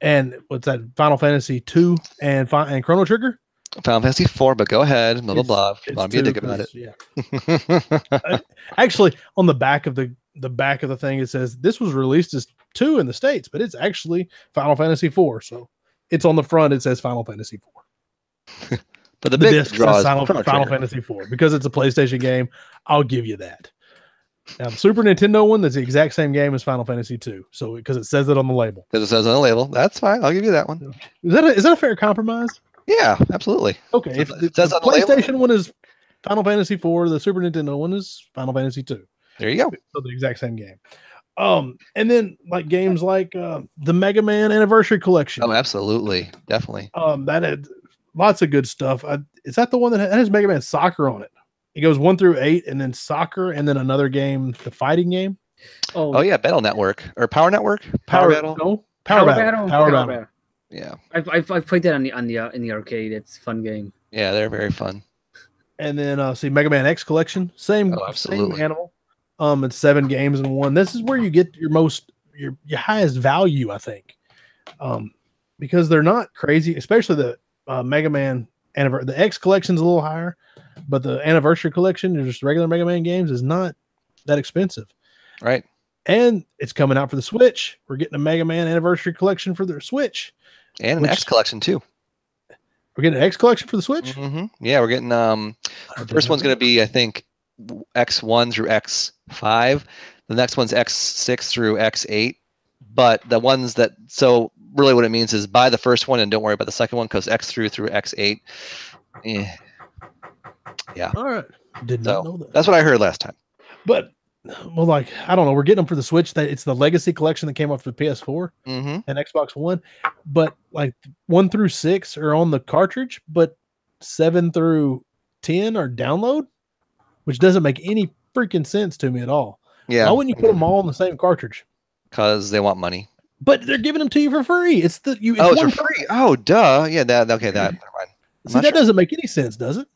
and what's that? Final Fantasy 2 and Chrono Trigger. Final Fantasy 4, but go ahead. Blah blah blah. Don't be a dick about it. Yeah. Actually, on the back of the thing, it says this was released as 2 in the States, but it's actually Final Fantasy 4. So it's on the front. It says Final Fantasy 4. But the disc says Final Fantasy 4 because it's a PlayStation game. I'll give you that. Now the Super Nintendo one, that's the exact same game as Final Fantasy 2. So because it says it on the label. Because it says on the label, that's fine. I'll give you that one. Is that a fair compromise? Yeah, absolutely. Okay, if the PlayStation one is Final Fantasy 4, the Super Nintendo one is Final Fantasy 2. There you go. So the exact same game. And then like games like the Mega Man Anniversary Collection. Oh, absolutely, definitely. That had lots of good stuff. Is that the one that has Mega Man Soccer on it? It goes 1 through 8, and then Soccer, and then another game, the fighting game. Oh yeah, Battle Network or Power Network. Power Battle. No, Power Battle. Yeah, I've played that in the arcade. It's a fun game. Yeah, they're very fun. And then see Mega Man X Collection, same animal. It's 7 games in one. This is where you get your highest value, I think, because they're not crazy, especially the Mega Man the X Collection's a little higher, but the Anniversary Collection, just regular Mega Man games, is not that expensive. Right. And it's coming out for the Switch. We're getting a Mega Man Anniversary Collection for the Switch. And an X Collection, too. We're getting an X Collection for the Switch? Mm-hmm. Yeah, we're getting... the first one's going to be, I think, X1 through X5. The next one's X6 through X8. But the ones that, so really what it means is buy the first one and don't worry about the second one, because X through X8. Yeah. All right. Did not know that. That's what I heard last time. But, well, like, I don't know. We're getting them for the Switch. It's the Legacy Collection that came off the PS4 and Xbox One. But, like, 1 through 6 are on the cartridge, but 7 through 10 are download, which doesn't make any freaking sense to me at all. Yeah. Why wouldn't you put them all on the same cartridge? Because they want money. But they're giving them to you for free. It's for free. Oh, duh. Yeah, that. Okay, that. Never mind. See, that doesn't make any sense, does it?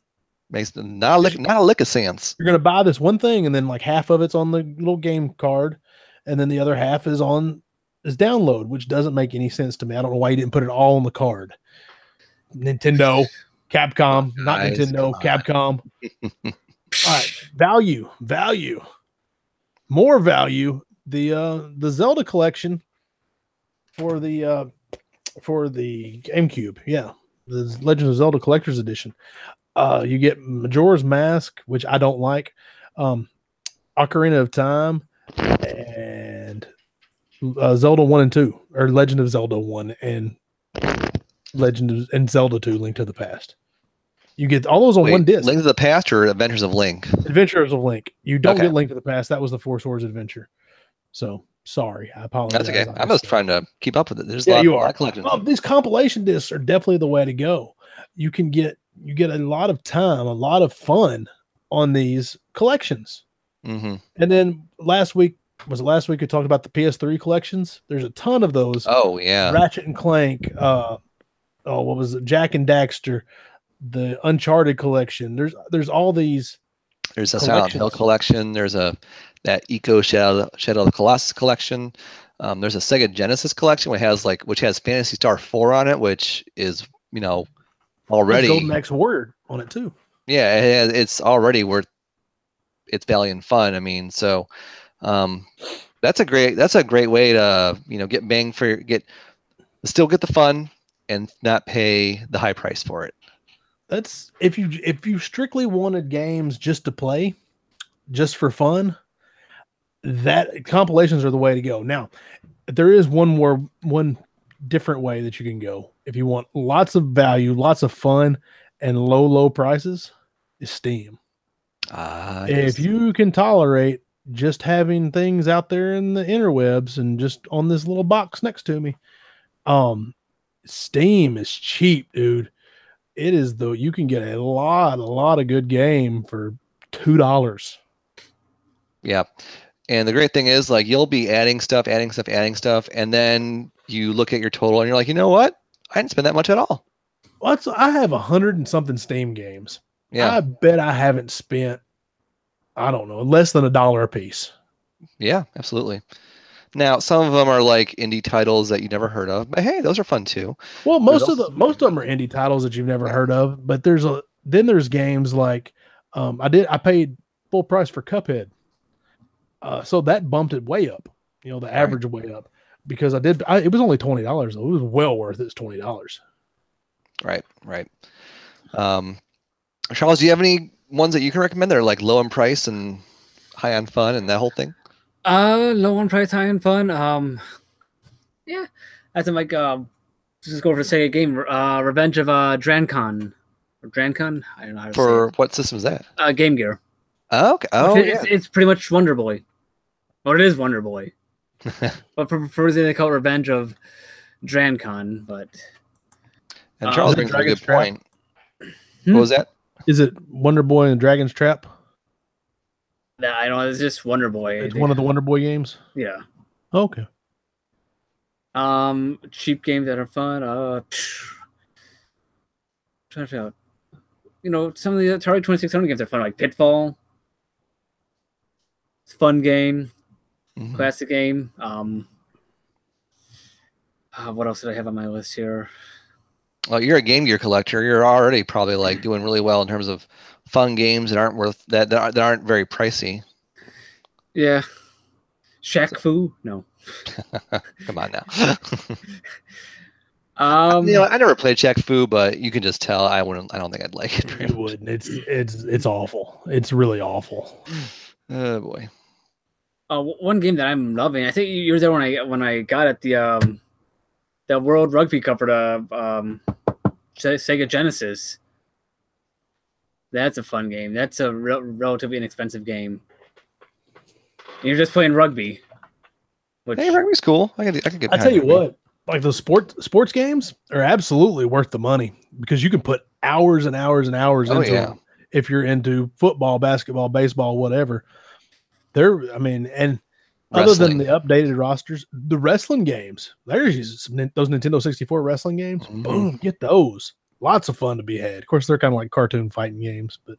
Makes not a lick of sense. You're gonna buy this one thing, and then like half of it's on the little game card, and then the other half is download, which doesn't make any sense to me. I don't know why you didn't put it all on the card. Nintendo, Capcom, not Nintendo, Capcom. All right, value, more value. The Zelda collection for the GameCube, yeah, the Legend of Zelda Collector's Edition. You get Majora's Mask, which I don't like, Ocarina of Time, and Zelda 1 and 2, or Legend of Zelda 1 and Zelda 2, Link to the Past. You get all those on one disc. Link to the Past or Adventures of Link? Adventures of Link. You don't get Link to the Past. That was the Four Swords Adventure. So, sorry. I apologize. That's okay. I'm just trying to keep up with it. There's a lot of collections. These compilation discs are definitely the way to go. You get a lot of time, a lot of fun on these collections. And then last week we talked about the PS3 collections. There's a ton of those. Oh yeah, Ratchet and Clank. What was it? Jak and Daxter, the Uncharted collection. There's all these. There's a Silent Hill collection. There's that Eco Shadow of the Colossus collection. There's a Sega Genesis collection which has Phantasy Star 4 on it, which is already Golden Axe Warrior on it too. Yeah, it's already worth its value and fun. I mean, so that's a great way to still get the fun and not pay the high price for it. That's if you strictly wanted games just to play, just for fun, that compilations are the way to go. Now, there is one different way that you can go if you want lots of value, lots of fun, and low prices. Is Steam. If you can tolerate just having things out there in the interwebs and just on this little box next to me, Steam is cheap, dude. It is though. You can get a lot of good game for $2. Yeah. And the great thing is, like, you'll be adding stuff, and then you look at your total and you're like, you know what? I didn't spend that much at all. Well, I have 100 and something Steam games. Yeah. I bet I haven't spent, I don't know, less than $1 a piece. Yeah, absolutely. Now, some of them are like indie titles that you never heard of, but hey, those are fun too. Well, most of them are indie titles that you've never heard of, but there's games like I paid full price for Cuphead. So that bumped it way up, the average way up, because it was only $20 though. It was well worth its $20. Right. Charles, do you have any ones that you can recommend that are like low in price and high on fun and that whole thing? Low on price, high on fun. Yeah, I think just go for say a game. Revenge of Drancon. Or Drancon? I don't know how to say it. For what system is that? Game Gear. Oh, okay. Oh, yeah. It's pretty much Wonder Boy. Well, it is Wonder Boy. But for they call it Revenge of Drancon, but. And Charles brings up a good point. What was that? Is it Wonder Boy and Dragon's Trap? Yeah, I know. It's just Wonder Boy. It's one of the Wonder Boy games? Yeah. Okay. Cheap games that are fun. Trying to figure out. Some of the Atari 2600 games are fun, like Pitfall. It's a fun game. Classic game. What else did I have on my list here? Well, you're a Game Gear collector. You're already probably like doing really well in terms of fun games that aren't very pricey. Yeah. Shaq Fu? No. Come on now. I never played Shaq Fu, but you can just tell I don't think I'd like it. You wouldn't. It's awful. It's really awful. Oh boy. One game that I'm loving. I think you were there when I got it, the World Rugby Cup for the Sega Genesis. That's a fun game. That's a relatively inexpensive game. And you're just playing rugby. Hey, rugby's cool. I could get. I tell you what, like the sports games are absolutely worth the money because you can put hours and hours and hours into them if you're into football, basketball, baseball, whatever. And wrestling. Other than the updated rosters, the wrestling games, there's those Nintendo 64 wrestling games. Mm-hmm. Boom, get those. Lots of fun to be had. Of course, they're kind of like cartoon fighting games, but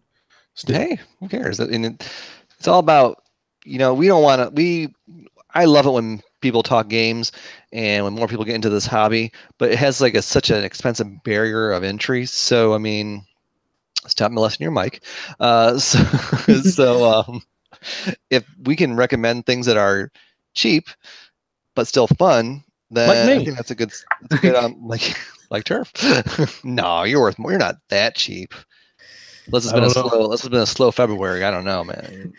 still. Hey, who cares? And it's all about, we don't want to. I love it when people talk games and when more people get into this hobby, but it has like such an expensive barrier of entry. So, stop molesting your mic. If we can recommend things that are cheap but still fun, then I think that's a good like Turf. No, you're worth more. You're not that cheap. This has been a slow February. I don't know, man.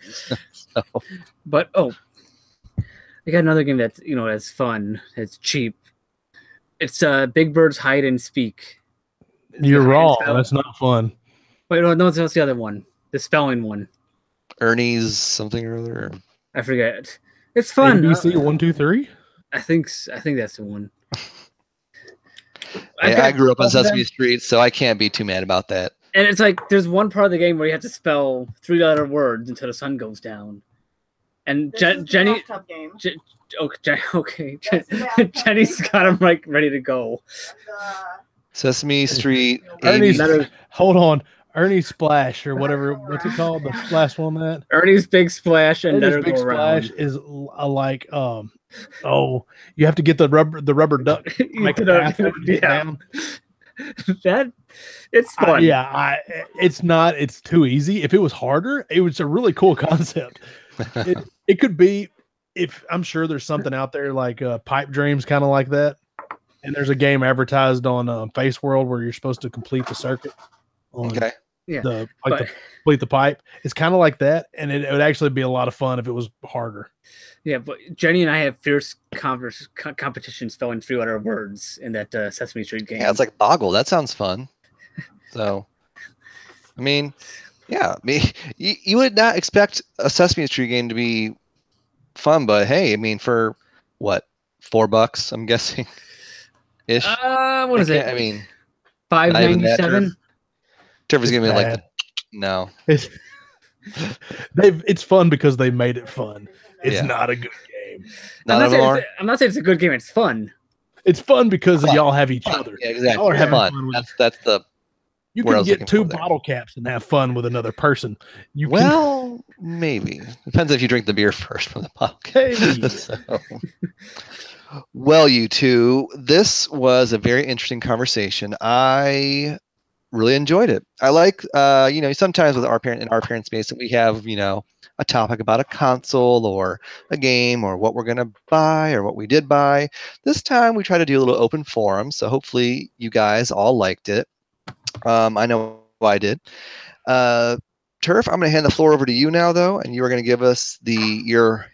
But I got another game that's that's fun. It's cheap. It's Big Bird's Hide and Speak. You're wrong. That's not fun. Wait, no, that's the other one. The spelling one. Ernie's something or other. I forget. It's fun. ABC 1, 2, 3. I think that's the one. I grew up on Sesame Street, so I can't be too mad about that. And it's like there's one part of the game where you have to spell 3-letter words until the sun goes down. And Jenny, okay, Jenny's got him like ready to go. Sesame Street. Hold on. Ernie's Splash or whatever. What's it called? The last one that Ernie's Big Splash and Ernie's Big Splash is like you have to get the rubber duck. Make it down. That it's fun. It's too easy. If it was harder, it was a really cool concept. It could be. If I'm sure there's something out there like Pipe Dreams, kind of like that. And there's a game advertised on Face World where you're supposed to complete the circuit. Okay. Yeah. Complete the pipe. It's kind of like that, and it would actually be a lot of fun if it was harder. Yeah, but Jenny and I have fierce competitions spelling 3-letter words in that Sesame Street game. Yeah, it's like Boggle. That sounds fun. So, you would not expect a Sesame Street game to be fun, but hey, for what, $4? I'm guessing. Ish. What is it? $5.97. Turf is gonna be like no. It's fun because they made it fun. It's not a good game. I'm not saying it's a good game. It's fun. It's fun because y'all have each other. Yeah, exactly. Y'all are having fun. That's the. You can get 2 bottle caps and have fun with another person. Maybe depends if you drink the beer first from the bottle cap. Well, you two, this was a very interesting conversation. I really enjoyed it. I like, sometimes with our parent space that we have, a topic about a console or a game or what we're going to buy or what we did buy. This time we try to do a little open forum. So hopefully you guys all liked it. I know I did. Turf, I'm going to hand the floor over to you now, though, and you are going to give us your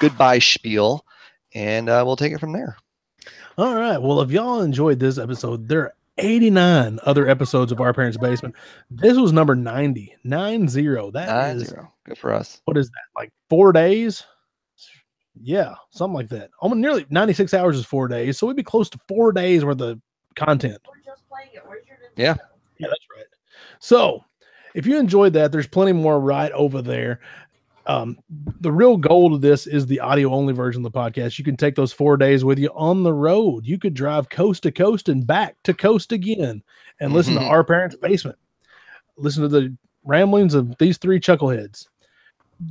goodbye spiel, and we'll take it from there. All right. Well, if y'all enjoyed this episode, there are 89 other episodes of Our Parents' Basement. This was number 90. 90. That is good for us. What is that? Like 4 days? Yeah, something like that. Almost nearly 96 hours is 4 days, so we'd be close to 4 days worth of content. We're just playing it. Where's your Yeah, that's right. So, if you enjoyed that, there's plenty more right over there. The real goal of this is the audio only version of the podcast. You can take those 4 days with you on the road. You could drive coast to coast and back to coast again and listen to Our Parents' Basement. Listen to the ramblings of these 3 chuckleheads.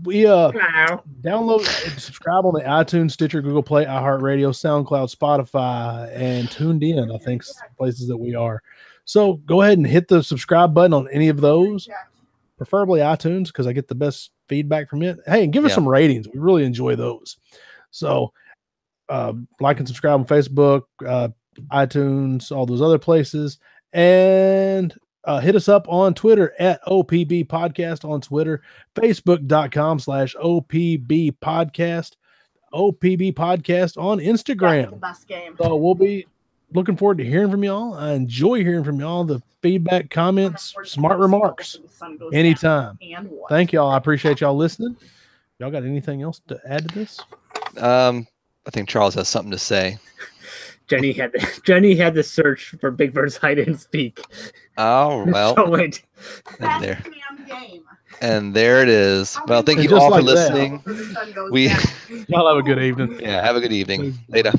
We download and subscribe on the iTunes, Stitcher, Google Play, iHeartRadio, SoundCloud, Spotify, and Tuned In, I think, places that we are. So go ahead and hit the subscribe button on any of those, preferably iTunes, because I get the best feedback from it. Hey, and give us some ratings. We really enjoy those. So like and subscribe on Facebook, iTunes, all those other places. And hit us up on Twitter at OPB Podcast on Twitter, Facebook.com/OPB Podcast, OPB Podcast on Instagram. That's the best game. So we'll be looking forward to hearing from y'all. I enjoy hearing from y'all. The feedback, comments, smart remarks, anytime. Thank y'all. I appreciate y'all listening. Y'all got anything else to add to this? I think Charles has something to say. Jenny had the search for Big Bird's hide and speak. Oh well. So wait. And there. Damn game. And there it is. Well, thank you Just all like for listening. That. We Y'all have a good evening. yeah, have a good evening. Later.